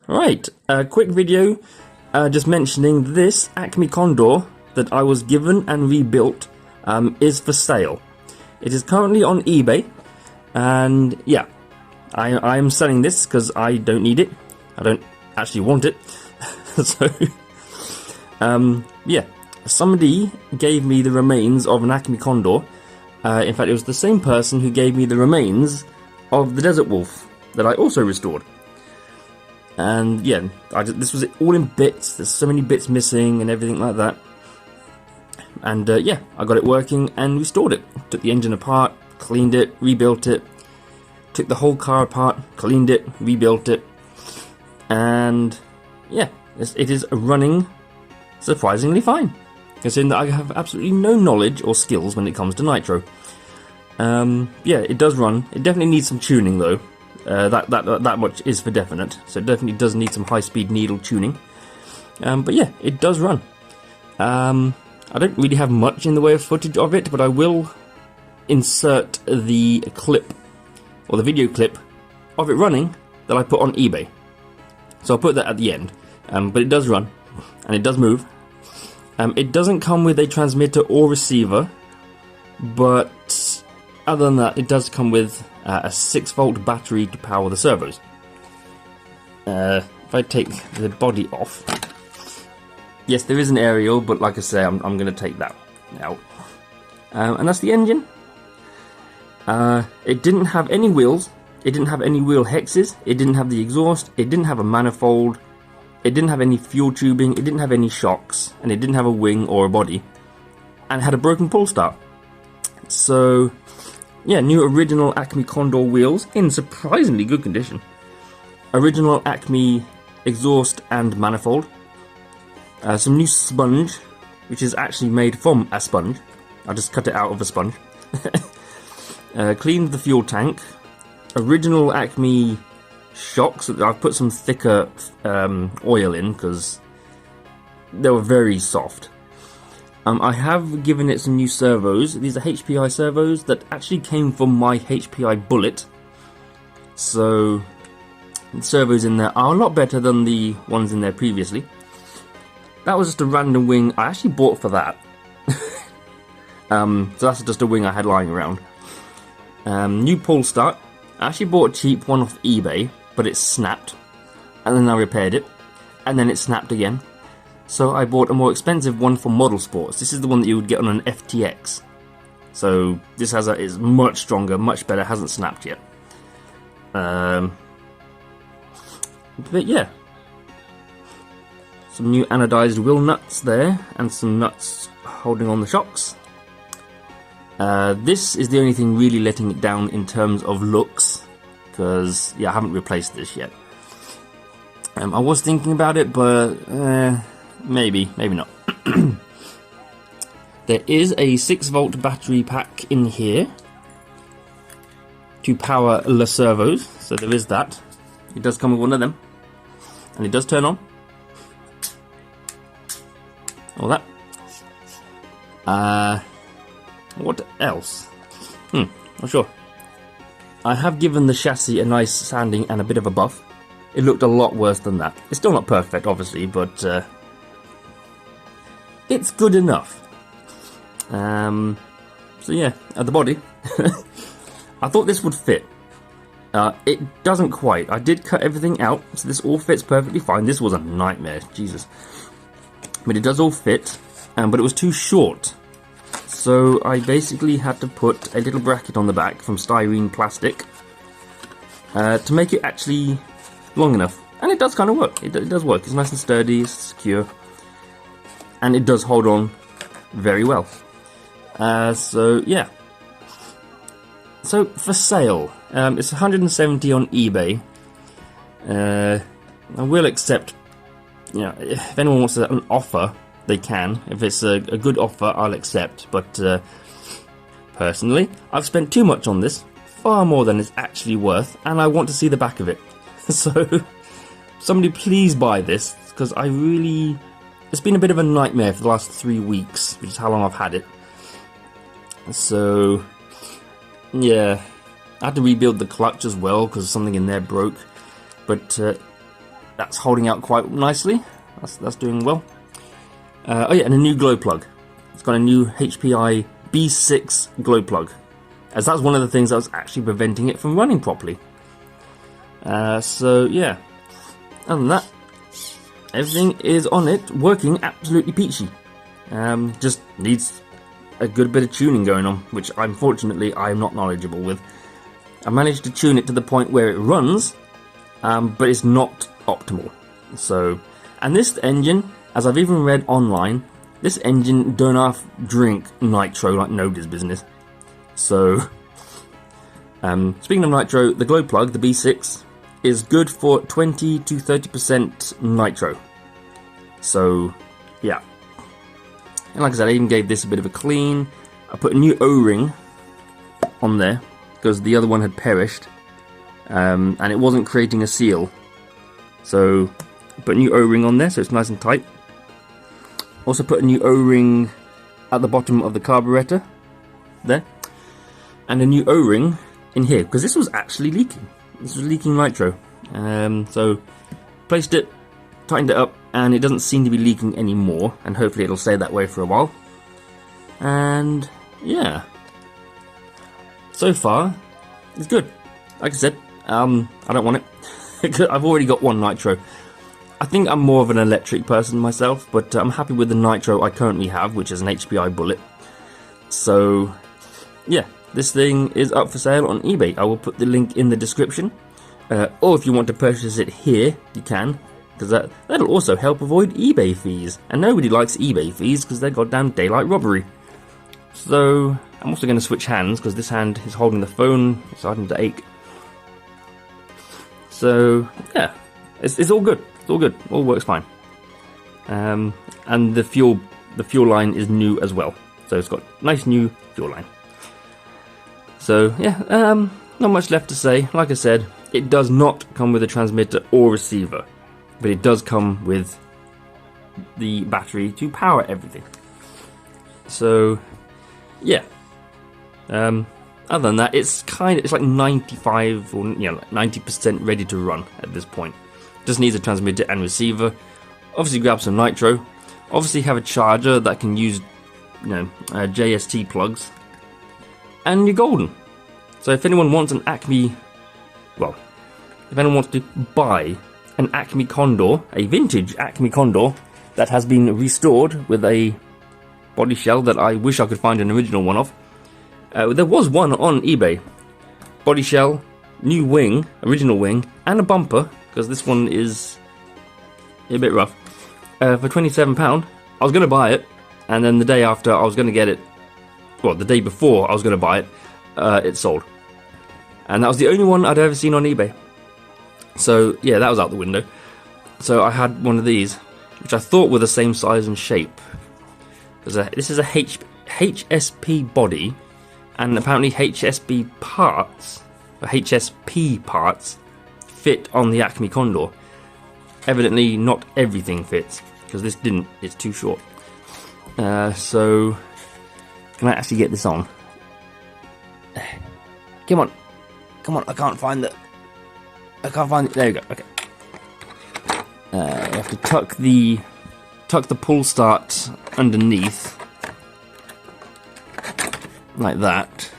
Right, a quick video just mentioning this Acme Condor that I was given and rebuilt is for sale. It is currently on eBay, and yeah, I am selling this because I don't need it. I don't actually want it. So, yeah, somebody gave me the remains of an Acme Condor. In fact, it was the same person who gave me the remains of the Desert Wolf that I also restored. And yeah, this was all in bits. There's so many bits missing and everything like that. And yeah, I got it working and restored it. Took the engine apart, cleaned it, rebuilt it. Took the whole car apart, cleaned it, rebuilt it. And yeah, it is running surprisingly fine, considering that I have absolutely no knowledge or skills when it comes to nitro. Yeah, it does run. It definitely needs some tuning though. That much is for definite. So it definitely does need some high-speed needle tuning. But yeah, it does run. I don't really have much in the way of footage of it, but I will insert the clip, or the video clip, of it running that I put on eBay. So I'll put that at the end. But it does run, and it does move. It doesn't come with a transmitter or receiver, but other than that, it does come with a 6-volt battery to power the servos. If I take the body off, yes, there is an aerial, but like I say, I'm going to take that out. And that's the engine. It didn't have any wheels. It didn't have any wheel hexes. It didn't have the exhaust. It didn't have a manifold. It didn't have any fuel tubing. It didn't have any shocks, and it didn't have a wing or a body. And it had a broken pull start. So yeah, new original Acme Condor wheels in surprisingly good condition. Original Acme exhaust and manifold. Some new sponge, which is actually made from a sponge. I just cut it out of a sponge. Cleaned the fuel tank. Original Acme shocks. I've put some thicker oil in because they were very soft. I have given it some new servos. These are HPI servos that actually came from my HPI Bullet. So the servos in there are a lot better than the ones in there previously. That was just a random wing I actually bought for that. So that's just a wing I had lying around. New pull start. I actually bought a cheap one off eBay, but it snapped. And then I repaired it. And then it snapped again. So I bought a more expensive one from Model Sports. This is the one that you would get on an FTX. So this is much stronger, much better, hasn't snapped yet. But yeah. Some new anodized wheel nuts there, and some nuts holding on the shocks. This is the only thing really letting it down in terms of looks, because yeah, I haven't replaced this yet. I was thinking about it, but maybe not. There is a 6-volt battery pack in here to power the servos, so there is that. It does come with one of them, and it does turn on. All that. What else? Not sure. I have given the chassis a nice sanding and a bit of a buff. It looked a lot worse than that. It's still not perfect, obviously, but it's good enough. So yeah, at the body, I thought this would fit. It doesn't quite. I did cut everything out, so this all fits perfectly fine. This was a nightmare, Jesus. But it does all fit, but it was too short. So I basically had to put a little bracket on the back from styrene plastic to make it actually long enough. And it does kind of work. It does work. It's nice and sturdy, it's secure. And it does hold on very well. So yeah. So for sale, it's 170 on eBay. I will accept, you know, if anyone wants an offer, they can. If it's a good offer, I'll accept. But personally, I've spent too much on this, far more than it's actually worth, and I want to see the back of it. So somebody please buy this, because it's been a bit of a nightmare for the last 3 weeks, which is how long I've had it. So yeah, I had to rebuild the clutch as well because something in there broke. But that's holding out quite nicely. That's doing well. Oh yeah, and a new glow plug. It's got a new HPI B6 glow plug, as that's one of the things that was actually preventing it from running properly. So yeah, other than that, everything is on it, working absolutely peachy. Just needs a good bit of tuning going on, which unfortunately I'm not knowledgeable with. I managed to tune it to the point where it runs, but it's not optimal. So, and this engine, as I've even read online, this engine don't half drink nitro like nobody's business. So, speaking of nitro, the glow plug, the B6, is good for 20 to 30% nitro. So, yeah. And like I said, I even gave this a bit of a clean. I put a new O-ring on there because the other one had perished, and it wasn't creating a seal. So, I put a new O-ring on there so it's nice and tight. Also put a new O-ring at the bottom of the carburetor there, and a new O-ring in here because this was actually leaking. This was leaking nitro. So placed it, tightened it up, and it doesn't seem to be leaking anymore, and hopefully it'll stay that way for a while. And yeah, so far it's good. Like I said, I don't want it. I've already got one nitro. I think I'm more of an electric person myself, but I'm happy with the nitro I currently have, which is an HPI Bullet. So yeah, this thing is up for sale on eBay. I will put the link in the description, or if you want to purchase it here, you can, because that'll also help avoid eBay fees, and nobody likes eBay fees because they're goddamn daylight robbery. So I'm also going to switch hands because this hand is holding the phone, it's starting to ache. So yeah, it's all good. It's all good. All works fine. And the fuel line is new as well. So it's got nice new fuel line. So yeah, not much left to say. Like I said, it does not come with a transmitter or receiver, but it does come with the battery to power everything. So yeah. Other than that, it's like 95 or 90% ready to run at this point. Just needs a transmitter and receiver. Obviously grab some nitro. Obviously have a charger that can use JST plugs. And you're golden. So if anyone wants an Acme, if anyone wants to buy an Acme Condor, a vintage Acme Condor that has been restored with a body shell that I wish I could find an original one of. There was one on eBay. Body shell, new wing, original wing, and a bumper, because this one is a bit rough. For £27, I was going to buy it, and then the day after I was going to get it, the day before I was going to buy it, it sold. And that was the only one I'd ever seen on eBay. So yeah, that was out the window. So I had one of these, which I thought were the same size and shape. Because this is a HSP body, and apparently HSP parts fit on the Acme Condor. Evidently not everything fits, because this didn't, it's too short. So can I actually get this on? Come on, I can't find it, there you go, okay. You have to tuck the pull start underneath, like that.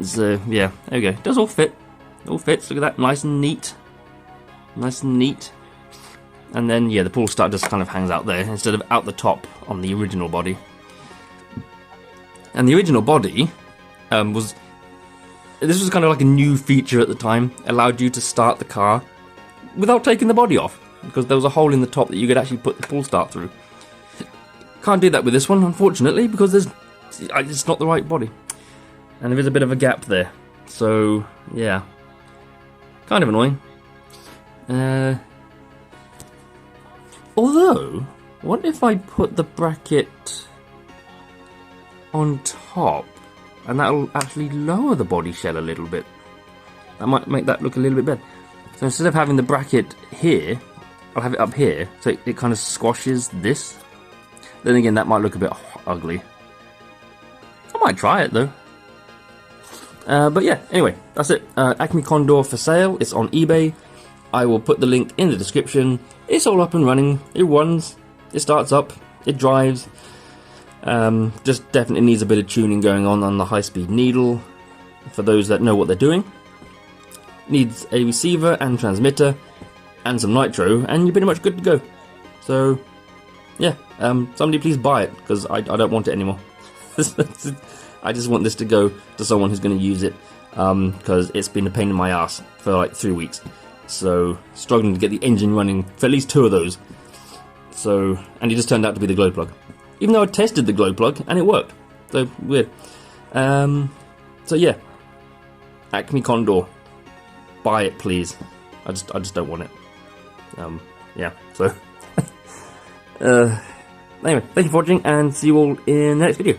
So yeah, there we go. It does all fit. It all fits. Look at that, nice and neat. And then yeah, the pull start just kind of hangs out there instead of out the top on the original body. And the original body was kind of like a new feature at the time. Allowed you to start the car without taking the body off, because there was a hole in the top that you could actually put the pull start through. Can't do that with this one, unfortunately, because it's not the right body, and there is a bit of a gap there. So yeah, kind of annoying. Although, what if I put the bracket on top, and that'll actually lower the body shell a little bit? That might make that look a little bit better. So instead of having the bracket here, I'll have it up here, so it kind of squashes this. Then again, that might look a bit ugly. I might try it though. But yeah, anyway, that's it. Acme Condor for sale. It's on eBay. I will put the link in the description. It's all up and running. It runs. It starts up. It drives. Just definitely needs a bit of tuning going on the high-speed needle. For those that know what they're doing. Needs a receiver and transmitter and some nitro, and you're pretty much good to go. So, yeah, somebody please buy it, because I don't want it anymore. I just want this to go to someone who's going to use it, because it's been a pain in my ass for like 3 weeks. So, struggling to get the engine running for at least 2 of those. So, and it just turned out to be the glow plug. Even though I tested the glow plug, and it worked. So, weird. So yeah, Acme Condor. Buy it, please. I just don't want it. Yeah, so... anyway, thank you for watching, and see you all in the next video.